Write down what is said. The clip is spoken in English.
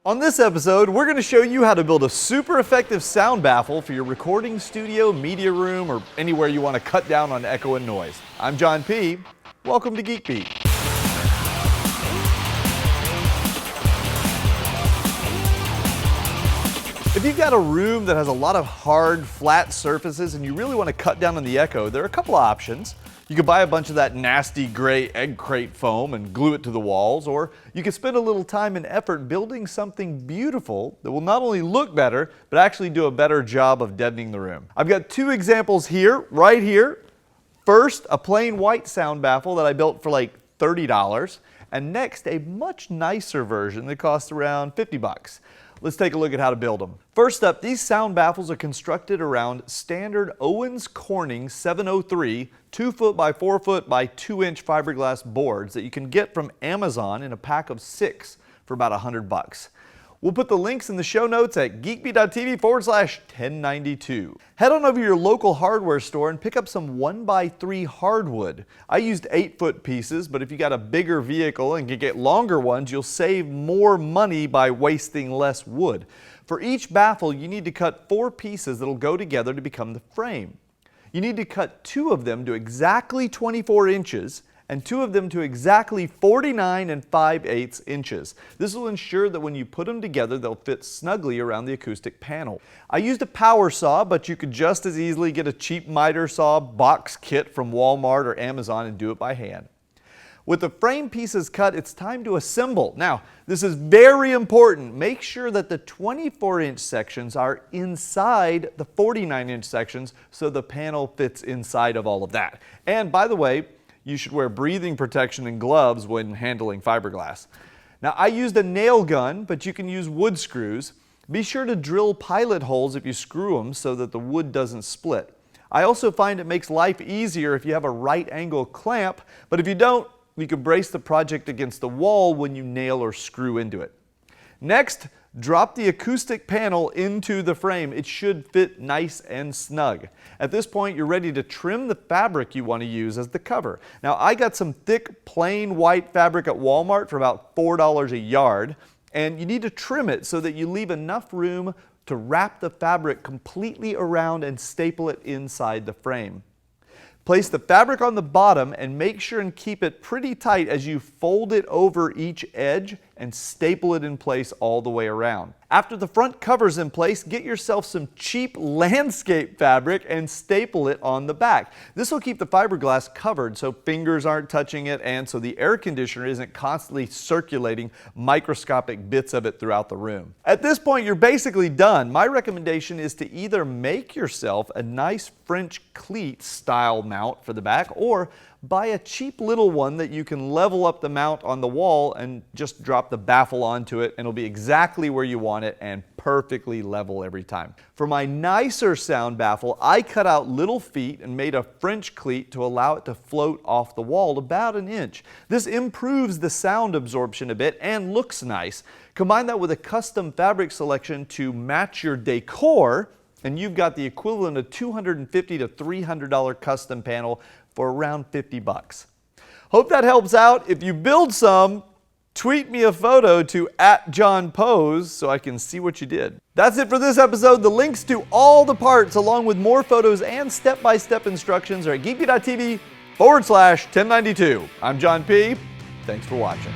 On this episode, we're going to show you how to build a super effective sound baffle for your recording studio, media room, or anywhere you want to cut down on echo and noise. I'm John P. Welcome to Geek Beat. If you've got a room that has a lot of hard, flat surfaces and you really want to cut down on the echo, there are a couple of options. You could buy a bunch of that nasty gray egg crate foam and glue it to the walls, or you could spend a little time and effort building something beautiful that will not only look better, but actually do a better job of deadening the room. I've got two examples here, right here. First, a plain white sound baffle that I built for like $30, and next, a much nicer version that costs around 50 bucks. Let's take a look at how to build them. First up, these sound baffles are constructed around standard Owens Corning 703 2 foot by 4 foot by 2 inch fiberglass boards that you can get from Amazon in a pack of 6 for about 100 bucks. We'll put the links in the show notes at geekbeat.tv/1092. Head on over to your local hardware store and pick up some 1x3 hardwood. I used 8-foot pieces, but if you got a bigger vehicle and can get longer ones, you'll save more money by wasting less wood. For each baffle, you need to cut 4 pieces that'll go together to become the frame. You need to cut 2 of them to exactly 24 inches and 2 of them to exactly 49 5/8 inches. This will ensure that when you put them together, they'll fit snugly around the acoustic panel. I used a power saw, but you could just as easily get a cheap miter saw box kit from Walmart or Amazon and do it by hand. With the frame pieces cut, it's time to assemble. Now, this is very important. Make sure that the 24-inch sections are inside the 49-inch sections so the panel fits inside of all of that. And by the way, you should wear breathing protection and gloves when handling fiberglass. Now, I used a nail gun, but you can use wood screws. Be sure to drill pilot holes if you screw them so that the wood doesn't split. I also find it makes life easier if you have a right angle clamp, but if you don't, you can brace the project against the wall when you nail or screw into it. Next, drop the acoustic panel into the frame. It should fit nice and snug. At this point, you're ready to trim the fabric you want to use as the cover. Now, I got some thick, plain white fabric at Walmart for about $4 a yard, and you need to trim it so that you leave enough room to wrap the fabric completely around and staple it inside the frame. Place the fabric on the bottom and make sure and keep it pretty tight as you fold it over each edge and staple it in place all the way around. After the front cover's in place, get yourself some cheap landscape fabric and staple it on the back. This will keep the fiberglass covered so fingers aren't touching it and so the air conditioner isn't constantly circulating microscopic bits of it throughout the room. At this point, you're basically done. My recommendation is to either make yourself a nice French cleat style mount for the back or buy a cheap little one that you can level up the mount on the wall and just drop the baffle onto it and it'll be exactly where you want it and perfectly level every time. For my nicer sound baffle, I cut out little feet and made a French cleat to allow it to float off the wall about 1 inch. This improves the sound absorption a bit and looks nice. Combine that with a custom fabric selection to match your decor, and you've got the equivalent of $250 to $300 custom panel for around 50 bucks. Hope that helps out. If you build some, tweet me a photo to @JohnPose so I can see what you did. That's it for this episode. The links to all the parts along with more photos and step-by-step instructions are at geekbeat.tv/1092. I'm John P. Thanks for watching.